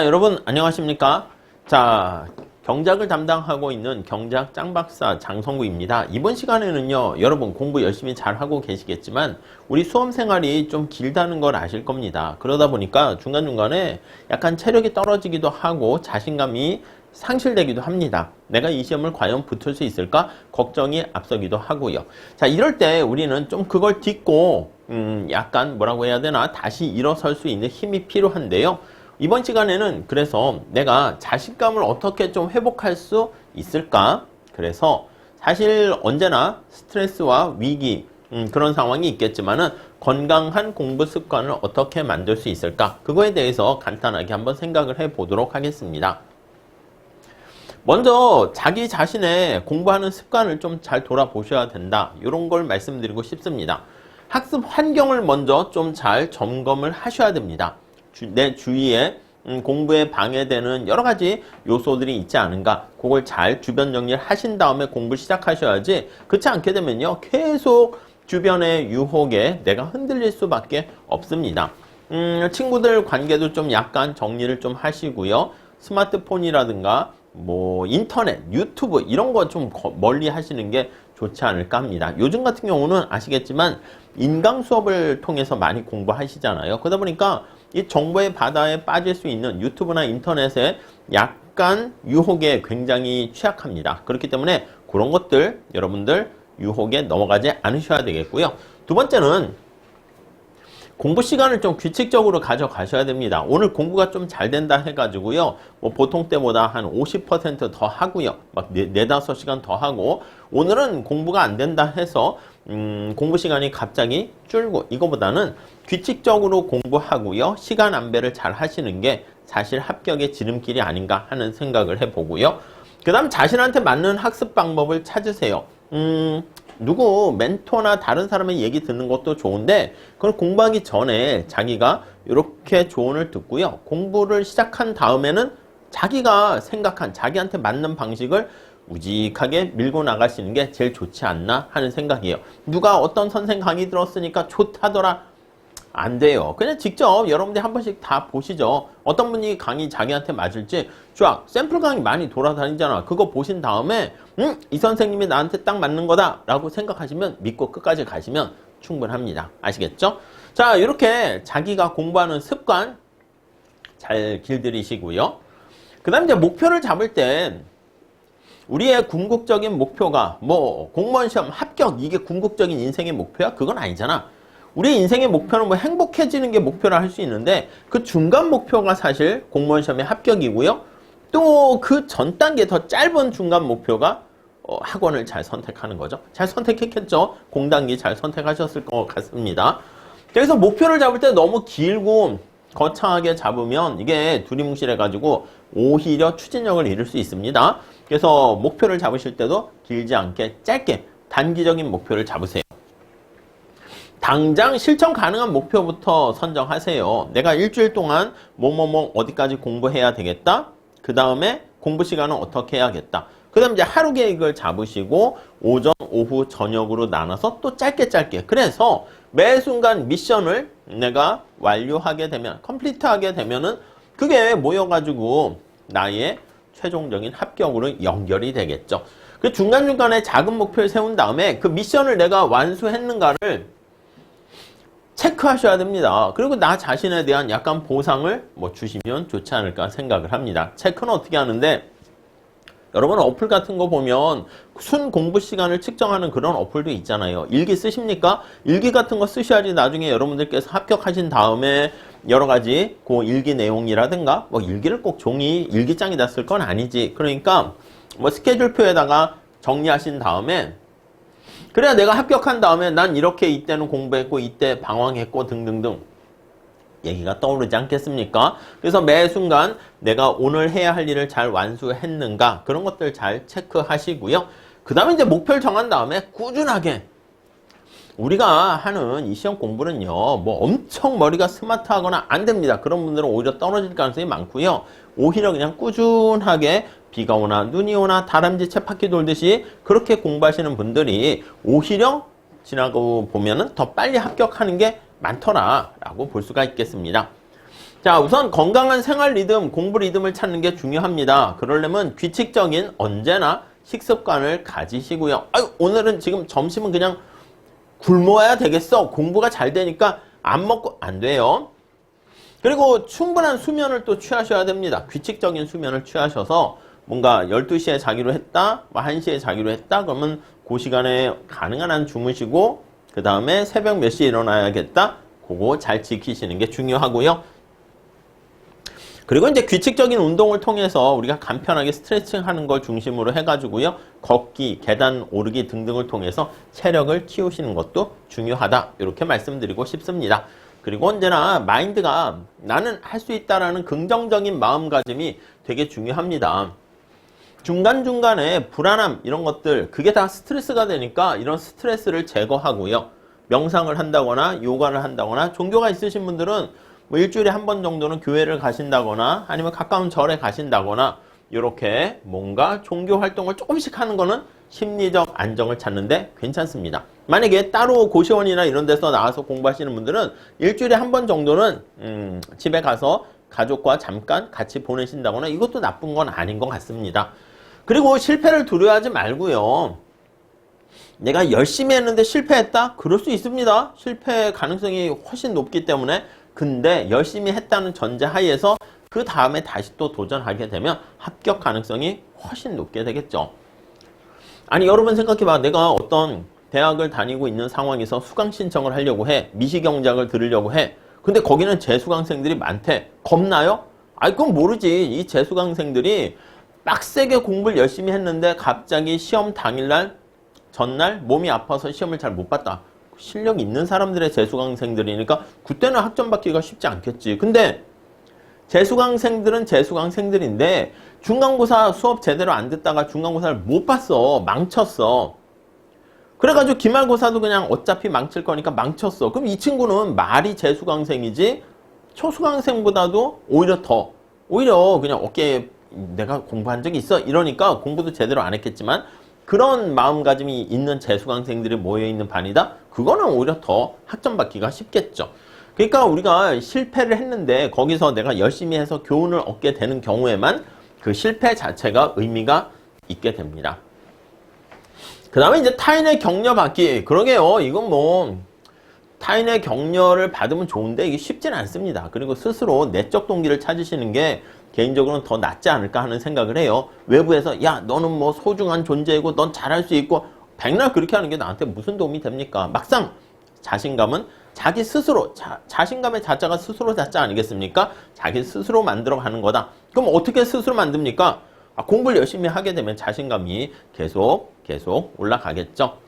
여러분 안녕하십니까? 자, 경작을 담당하고 있는 경작 짱박사 장성구입니다. 이번 시간에는요, 여러분 공부 열심히 잘하고 계시겠지만 우리 수험 생활이 좀 길다는 걸 아실 겁니다. 그러다 보니까 중간중간에 약간 체력이 떨어지기도 하고 자신감이 상실되기도 합니다. 내가 이 시험을 과연 붙을 수 있을까? 걱정이 앞서기도 하고요. 자, 이럴 때 우리는 좀 그걸 딛고 약간 뭐라고 해야 되나? 다시 일어설 수 있는 힘이 필요한데요. 이번 시간에는 그래서 내가 자신감을 어떻게 좀 회복할 수 있을까? 그래서 사실 언제나 스트레스와 위기 그런 상황이 있겠지만은 건강한 공부 습관을 어떻게 만들 수 있을까? 그거에 대해서 간단하게 한번 생각을 해 보도록 하겠습니다. 먼저 자기 자신의 공부하는 습관을 좀 잘 돌아보셔야 된다. 이런 걸 말씀드리고 싶습니다. 학습 환경을 먼저 좀 잘 점검을 하셔야 됩니다. 내 주위에 공부에 방해되는 여러 가지 요소들이 있지 않은가, 그걸 잘 주변 정리를 하신 다음에 공부를 시작하셔야지, 그렇지 않게 되면요 계속 주변의 유혹에 내가 흔들릴 수밖에 없습니다. 친구들 관계도 좀 약간 정리를 좀 하시고요. 스마트폰이라든가 뭐 인터넷, 유튜브 이런 거 좀 멀리 하시는 게 좋지 않을까 합니다. 요즘 같은 경우는 아시겠지만 인강 수업을 통해서 많이 공부하시잖아요. 그러다 보니까 이 정보의 바다에 빠질 수 있는 유튜브나 인터넷에 약간 유혹에 굉장히 취약합니다. 그렇기 때문에 그런 것들 여러분들 유혹에 넘어가지 않으셔야 되겠고요. 두 번째는 공부 시간을 좀 규칙적으로 가져가셔야 됩니다. 오늘 공부가 좀 잘 된다 해가지고요, 뭐 보통 때보다 한 50% 더 하고요, 막 4~5시간 더 하고, 오늘은 공부가 안 된다 해서 공부 시간이 갑자기 줄고, 이거보다는 규칙적으로 공부하고요, 시간 안배를 잘 하시는 게 사실 합격의 지름길이 아닌가 하는 생각을 해보고요. 그 다음 자신한테 맞는 학습 방법을 찾으세요. 누구 멘토나 다른 사람의 얘기 듣는 것도 좋은데, 그걸 공부하기 전에 자기가 이렇게 조언을 듣고요, 공부를 시작한 다음에는 자기가 생각한 자기한테 맞는 방식을 우직하게 밀고 나가시는 게 제일 좋지 않나 하는 생각이에요. 누가 어떤 선생 강의 들었으니까 좋다더라, 안 돼요. 그냥 직접 여러분들 한 번씩 다 보시죠. 어떤 분이 강의 자기한테 맞을지 쫙 샘플 강의 많이 돌아다니잖아. 그거 보신 다음에 이 선생님이 나한테 딱 맞는 거다 라고 생각하시면 믿고 끝까지 가시면 충분합니다. 아시겠죠? 자, 이렇게 자기가 공부하는 습관 잘 길들이시고요. 그 다음 이제 목표를 잡을 때 우리의 궁극적인 목표가 뭐 공무원 시험 합격, 이게 궁극적인 인생의 목표야? 그건 아니잖아. 우리 인생의 목표는 뭐 행복해지는 게 목표라 할 수 있는데, 그 중간 목표가 사실 공무원 시험의 합격이고요. 또 그 전 단계 더 짧은 중간 목표가 학원을 잘 선택하는 거죠. 잘 선택했겠죠. 공단기 잘 선택하셨을 것 같습니다. 그래서 목표를 잡을 때 너무 길고 거창하게 잡으면 이게 두리뭉실해가지고 오히려 추진력을 잃을 수 있습니다. 그래서 목표를 잡으실 때도 길지 않게 짧게 단기적인 목표를 잡으세요. 당장 실천 가능한 목표부터 선정하세요. 내가 일주일 동안 뭐뭐뭐 어디까지 공부해야 되겠다. 그 다음에 공부 시간은 어떻게 해야겠다. 그 다음 이제 하루 계획을 잡으시고 오전, 오후, 저녁으로 나눠서 또 짧게. 그래서 매 순간 미션을 내가 완료하게 되면, 컴플리트하게 되면은 그게 모여가지고 나의 최종적인 합격으로 연결이 되겠죠. 그 중간중간에 작은 목표를 세운 다음에 그 미션을 내가 완수했는가를 체크하셔야 됩니다. 그리고 나 자신에 대한 약간 보상을 뭐 주시면 좋지 않을까 생각을 합니다. 체크는 어떻게 하는데, 여러분 어플 같은 거 보면 순 공부 시간을 측정하는 그런 어플도 있잖아요. 일기 쓰십니까? 일기 같은 거 쓰셔야지 나중에 여러분들께서 합격하신 다음에 여러 가지 그 일기 내용이라든가, 뭐 일기를 꼭 종이 일기장에다 쓸 건 아니지. 그러니까 뭐 스케줄표에다가 정리하신 다음에, 그래야 내가 합격한 다음에 난 이렇게 이때는 공부했고 이때 방황했고 등등등 얘기가 떠오르지 않겠습니까? 그래서 매 순간 내가 오늘 해야 할 일을 잘 완수했는가, 그런 것들 잘 체크하시고요. 그 다음에 이제 목표를 정한 다음에 꾸준하게, 우리가 하는 이 시험 공부는요, 뭐 엄청 머리가 스마트하거나 안 됩니다. 그런 분들은 오히려 떨어질 가능성이 많고요. 오히려 그냥 꾸준하게 비가 오나 눈이 오나 다람쥐 쳇바퀴 돌듯이 그렇게 공부하시는 분들이 오히려 지나고 보면은 더 빨리 합격하는 게 많더라라고 볼 수가 있겠습니다. 자, 우선 건강한 생활 리듬, 공부 리듬을 찾는 게 중요합니다. 그러려면 규칙적인 언제나 식습관을 가지시고요. 아유, 오늘은 지금 점심은 그냥 굶어야 되겠어. 공부가 잘 되니까 안 먹고 안 돼요. 그리고 충분한 수면을 또 취하셔야 됩니다. 규칙적인 수면을 취하셔서 뭔가 12시에 자기로 했다, 1시에 자기로 했다, 그러면 그 시간에 가능한 한 주무시고 그 다음에 새벽 몇 시에 일어나야겠다. 그거 잘 지키시는 게 중요하고요. 그리고 이제 규칙적인 운동을 통해서 우리가 간편하게 스트레칭 하는 걸 중심으로 해가지고요. 걷기, 계단 오르기 등등을 통해서 체력을 키우시는 것도 중요하다. 이렇게 말씀드리고 싶습니다. 그리고 언제나 마인드가 나는 할 수 있다라는 긍정적인 마음가짐이 되게 중요합니다. 중간중간에 불안함 이런 것들 그게 다 스트레스가 되니까 이런 스트레스를 제거하고요. 명상을 한다거나 요가를 한다거나 종교가 있으신 분들은 뭐 일주일에 한 번 정도는 교회를 가신다거나 아니면 가까운 절에 가신다거나 이렇게 뭔가 종교 활동을 조금씩 하는 거는 심리적 안정을 찾는데 괜찮습니다. 만약에 따로 고시원이나 이런 데서 나와서 공부하시는 분들은 일주일에 한 번 정도는 집에 가서 가족과 잠깐 같이 보내신다거나 이것도 나쁜 건 아닌 것 같습니다. 그리고 실패를 두려워하지 말고요. 내가 열심히 했는데 실패했다? 그럴 수 있습니다. 실패 가능성이 훨씬 높기 때문에. 근데 열심히 했다는 전제 하에서 그 다음에 다시 또 도전하게 되면 합격 가능성이 훨씬 높게 되겠죠. 아니 여러분 생각해봐. 내가 어떤 대학을 다니고 있는 상황에서 수강 신청을 하려고 해. 미시경장을 들으려고 해. 근데 거기는 재수강생들이 많대. 겁나요? 아이 그건 모르지. 이 재수강생들이 빡세게 공부를 열심히 했는데 갑자기 시험 당일날 전날 몸이 아파서 시험을 잘 못 봤다. 실력 있는 사람들의 재수강생들이니까 그때는 학점 받기가 쉽지 않겠지. 근데 재수강생들은 재수강생들인데 중간고사 수업 제대로 안 듣다가 중간고사를 못 봤어. 망쳤어. 그래가지고 기말고사도 그냥 어차피 망칠 거니까 망쳤어. 그럼 이 친구는 말이 재수강생이지 초수강생보다도 오히려 그냥 어깨에 내가 공부한 적이 있어 이러니까 공부도 제대로 안 했겠지만 그런 마음가짐이 있는 재수강생들이 모여있는 반이다? 그거는 오히려 더 학점 받기가 쉽겠죠. 그러니까 우리가 실패를 했는데 거기서 내가 열심히 해서 교훈을 얻게 되는 경우에만 그 실패 자체가 의미가 있게 됩니다. 그 다음에 이제 타인의 격려 받기. 그러게요. 이건 뭐 타인의 격려를 받으면 좋은데 이게 쉽지는 않습니다. 그리고 스스로 내적 동기를 찾으시는 게 개인적으로는 더 낫지 않을까 하는 생각을 해요. 외부에서 야 너는 뭐 소중한 존재이고 넌 잘할 수 있고 백날 그렇게 하는 게 나한테 무슨 도움이 됩니까? 막상 자신감은 자기 스스로 자신감의 자자가 스스로 자자 아니겠습니까? 자기 스스로 만들어가는 거다. 그럼 어떻게 스스로 만듭니까? 공부를 열심히 하게 되면 자신감이 계속 올라가겠죠.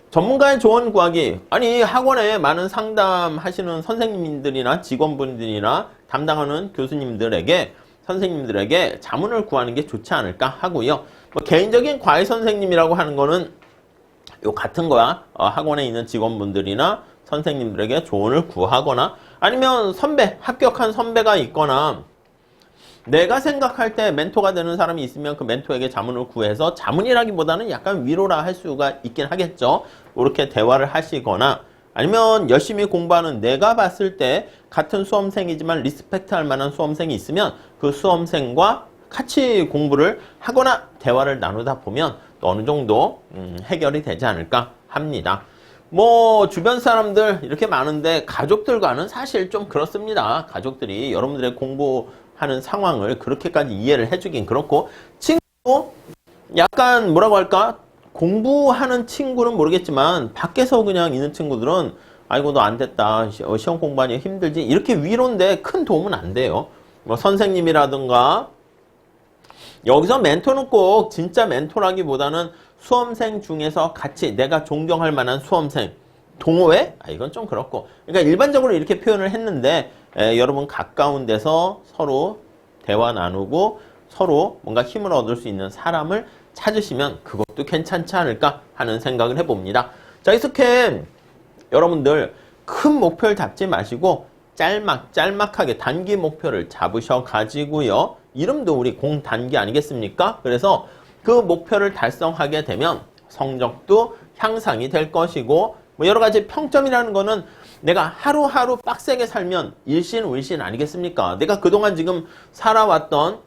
전문가의 조언 구하기. 아니 학원에 많은 상담하시는 선생님들이나 직원분들이나 담당하는 교수님들에게 선생님들에게 자문을 구하는 게 좋지 않을까 하고요. 뭐 개인적인 과외 선생님이라고 하는 거는 요 같은 거야. 학원에 있는 직원분들이나 선생님들에게 조언을 구하거나 아니면 선배, 합격한 선배가 있거나 내가 생각할 때 멘토가 되는 사람이 있으면 그 멘토에게 자문을 구해서 자문이라기보다는 약간 위로라 할 수가 있긴 하겠죠. 이렇게 대화를 하시거나 아니면 열심히 공부하는 내가 봤을 때 같은 수험생이지만 리스펙트 할 만한 수험생이 있으면 그 수험생과 같이 공부를 하거나 대화를 나누다 보면 또 어느 정도 해결이 되지 않을까 합니다. 뭐 주변 사람들 이렇게 많은데 가족들과는 사실 좀 그렇습니다. 가족들이 여러분들의 공부하는 상황을 그렇게까지 이해를 해주긴 그렇고 친구 약간 뭐라고 할까? 공부하는 친구는 모르겠지만 밖에서 그냥 있는 친구들은 아이고 너 안 됐다. 시험 공부하니 힘들지. 이렇게 위로인데 큰 도움은 안 돼요. 뭐 선생님이라든가 여기서 멘토는 꼭 진짜 멘토라기보다는 수험생 중에서 같이 내가 존경할 만한 수험생 동호회? 이건 좀 그렇고 그러니까 일반적으로 이렇게 표현을 했는데 여러분 가까운 데서 서로 대화 나누고 서로 뭔가 힘을 얻을 수 있는 사람을 찾으시면 그것도 괜찮지 않을까 하는 생각을 해봅니다. 자, 이렇게 여러분들 큰 목표를 잡지 마시고 짤막하게 단기 목표를 잡으셔 가지고요. 이름도 우리 공단기 아니겠습니까? 그래서 그 목표를 달성하게 되면 성적도 향상이 될 것이고 뭐 여러 가지 평점이라는 거는 내가 하루하루 빡세게 살면 일신울신 아니겠습니까? 내가 그동안 지금 살아왔던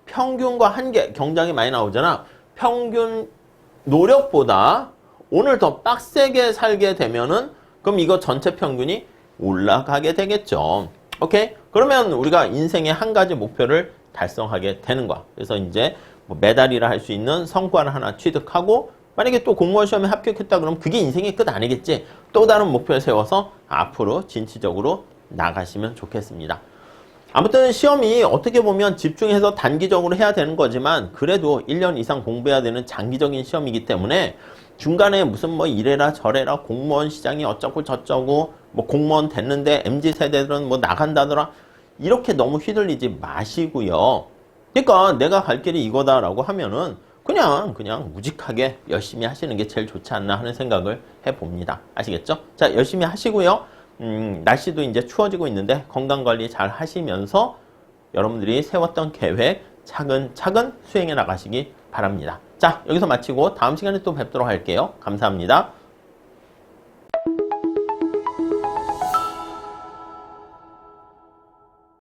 평균과 한계, 경장이 많이 나오잖아. 평균 노력보다 오늘 더 빡세게 살게 되면은 그럼 이거 전체 평균이 올라가게 되겠죠. 오케이? 그러면 우리가 인생의 한 가지 목표를 달성하게 되는 거야. 그래서 이제 뭐 메달이라 할 수 있는 성과를 하나 취득하고 만약에 또 공무원 시험에 합격했다 그러면 그게 인생의 끝 아니겠지? 또 다른 목표를 세워서 앞으로 진취적으로 나가시면 좋겠습니다. 아무튼 시험이 어떻게 보면 집중해서 단기적으로 해야 되는 거지만 그래도 1년 이상 공부해야 되는 장기적인 시험이기 때문에 중간에 무슨 뭐 이래라 저래라 공무원 시장이 어쩌고 저쩌고 뭐 공무원 됐는데 MZ세대들은 뭐 나간다더라 이렇게 너무 휘둘리지 마시고요. 그러니까 내가 갈 길이 이거다라고 하면은 그냥 무직하게 열심히 하시는 게 제일 좋지 않나 하는 생각을 해봅니다. 아시겠죠? 자, 열심히 하시고요. 날씨도 이제 추워지고 있는데 건강관리 잘 하시면서 여러분들이 세웠던 계획 차근차근 수행해 나가시기 바랍니다. 자, 여기서 마치고 다음 시간에 또 뵙도록 할게요. 감사합니다.